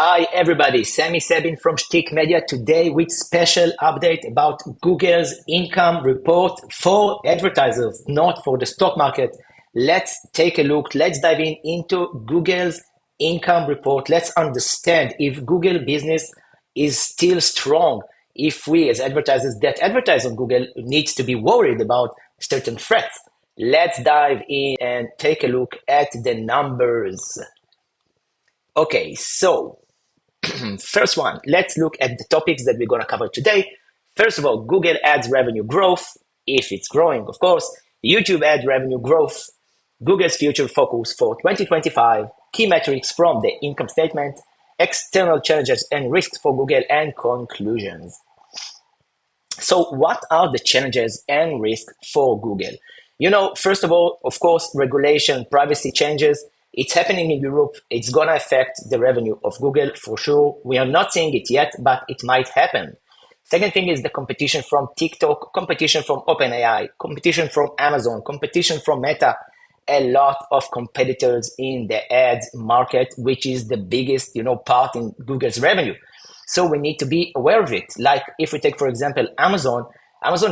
Hi everybody, Sammy Sabin from Shtick Media today with special update about Google's income report for advertisers, not for the stock market. Let's take a look, let's dive into Google's income report. Let's understand if Google business is still strong, if we as advertisers that advertise on Google needs to be worried about certain threats. Let's dive in and take a look at the numbers. Okay, so first one, let's look at the topics that we're going to cover today. First of all, Google Ads revenue growth, if it's growing, of course. YouTube ad revenue growth, Google's future focus for 2025, key metrics from the income statement, external challenges and risks for Google, and conclusions. So what are the challenges and risks for Google? First of all, of course, regulation, privacy changes. It's happening in Europe. It's going to affect the revenue of Google for sure. We are not seeing it yet, but it might happen. Second thing is the competition from TikTok, competition from OpenAI, competition from Amazon, competition from Meta. A lot of competitors in the ads market, which is the biggest, part in Google's revenue. So we need to be aware of it. Like if we take, for example, Amazon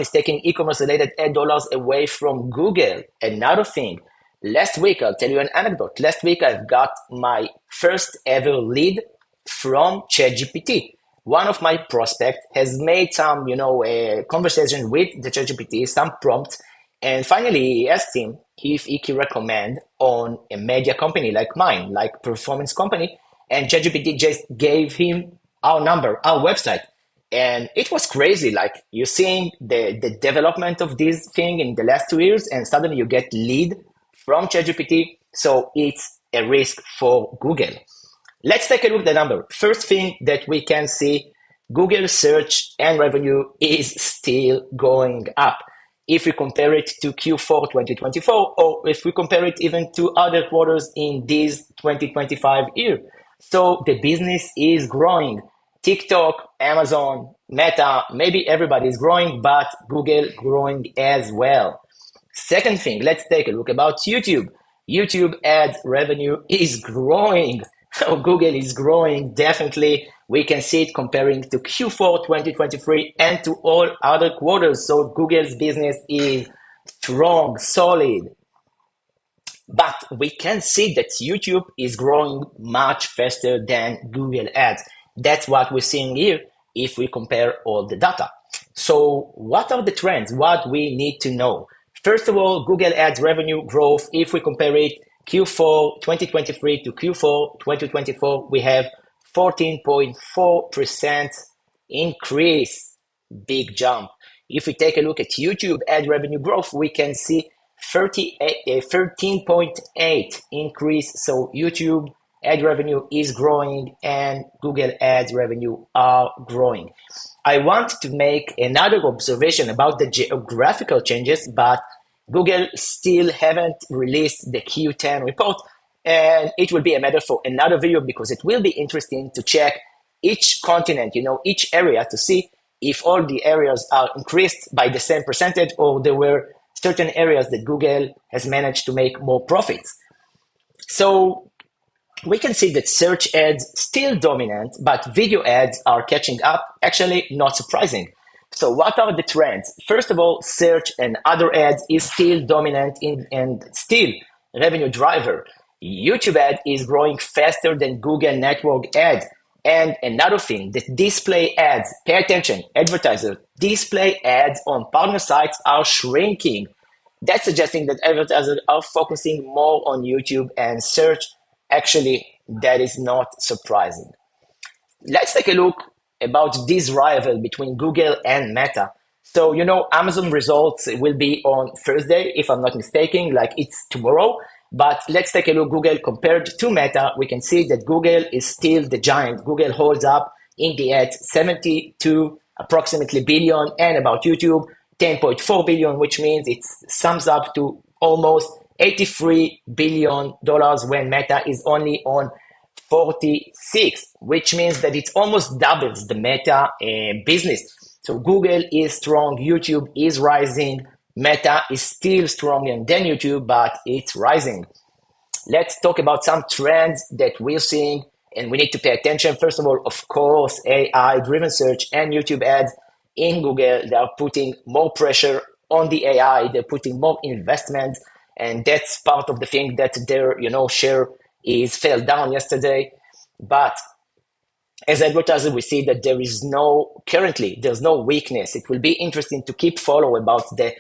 is taking e-commerce related ad dollars away from Google. Another thing, last week, I'll tell you an anecdote. Last week, I've got my first ever lead from ChatGPT. One of my prospects has made some, a conversation with the ChatGPT, some prompts, and finally he asked him if he can recommend on a media company like mine, like performance company, and ChatGPT just gave him our number, our website. And it was crazy. Like you're seeing the development of this thing in the last 2 years, and suddenly you get lead from ChatGPT. So it's a risk for Google. Let's take a look at the number. First thing that we can see, Google search and revenue is still going up. If we compare it to Q4 2024, or if we compare it even to other quarters in this 2025 year. So the business is growing. TikTok, Amazon, Meta, maybe everybody is growing, but Google growing as well. Second thing, let's take a look about YouTube. YouTube ads revenue is growing. Google is growing, definitely. We can see it comparing to Q4 2023 and to all other quarters. So Google's business is strong, solid. But we can see that YouTube is growing much faster than Google ads. That's what we're seeing here if we compare all the data. So what are the trends? What we need to know? First of all, Google Ads revenue growth, if we compare it Q4 2023 to Q4 2024, we have 14.4% increase, big jump. If we take a look at YouTube ad revenue growth, we can see 13.8 increase. So YouTube ad revenue is growing and Google ads revenue are growing. I want to make another observation about the geographical changes, but Google still haven't released the Q10 report, and it will be a matter for another video because it will be interesting to check each continent, each area to see if all the areas are increased by the same percentage or there were certain areas that Google has managed to make more profits. So we can see that search ads still dominant, but video ads are catching up. Actually, not surprising. So what are the trends? First of all, search and other ads is still dominant and still revenue driver. YouTube ad is growing faster than Google network ad. And another thing, the display ads, pay attention, advertisers, display ads on partner sites are shrinking. That's suggesting that advertisers are focusing more on YouTube and search. Actually, that is not surprising. Let's take a look about this rival between Google and Meta. So, Amazon results will be on Thursday, if I'm not mistaken, like it's tomorrow. But let's take a look, Google compared to Meta, we can see that Google is still the giant. Google holds up in the ad 72 approximately billion, and about YouTube 10.4 billion, which means it sums up to almost $83 billion when Meta is only on 46, which means that it almost doubles the Meta business. So Google is strong, YouTube is rising, Meta is still stronger than YouTube, but it's rising. Let's talk about some trends that we're seeing and we need to pay attention. First of all, of course, AI-driven search and YouTube ads in Google, they are putting more pressure on the AI. They're putting more investment, and that's part of the thing that their share is fell down yesterday. But as advertisers, we see that currently there's no weakness. It will be interesting to keep follow about the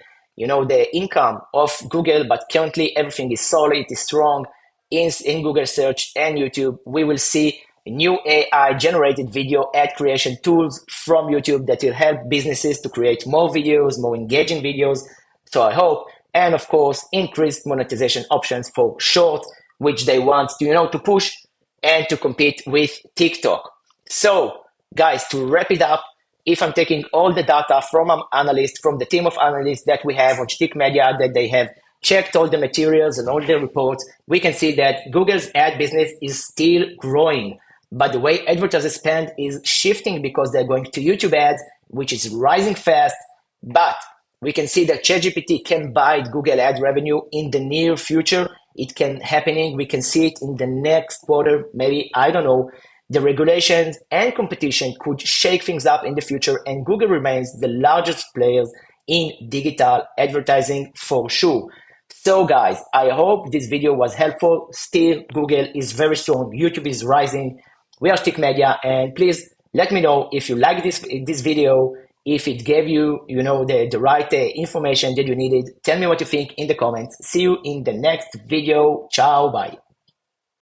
income of Google, but currently everything is solid, is strong in Google search and YouTube. We will see new AI generated video ad creation tools from YouTube that will help businesses to create more videos, more engaging videos. So I hope, and of course, increased monetization options for short, which they want to push and to compete with TikTok. So, guys, to wrap it up, if I'm taking all the data from an analyst, from the team of analysts that we have on Shtick Media, that they have checked all the materials and all the reports, we can see that Google's ad business is still growing. But the way advertisers spend is shifting because they're going to YouTube ads, which is rising fast. But we can see that ChatGPT can bite Google ad revenue in the near future. It can happening. We can see it in the next quarter, maybe, I don't know. The regulations and competition could shake things up in the future, and Google remains the largest players in digital advertising for sure. So guys, I hope this video was helpful. Still, Google is very strong. YouTube is rising. We are Shtick Media, and please let me know if you like this video, if it gave you, the right information that you needed. Tell me what you think in the comments. See you in the next video. Ciao, bye.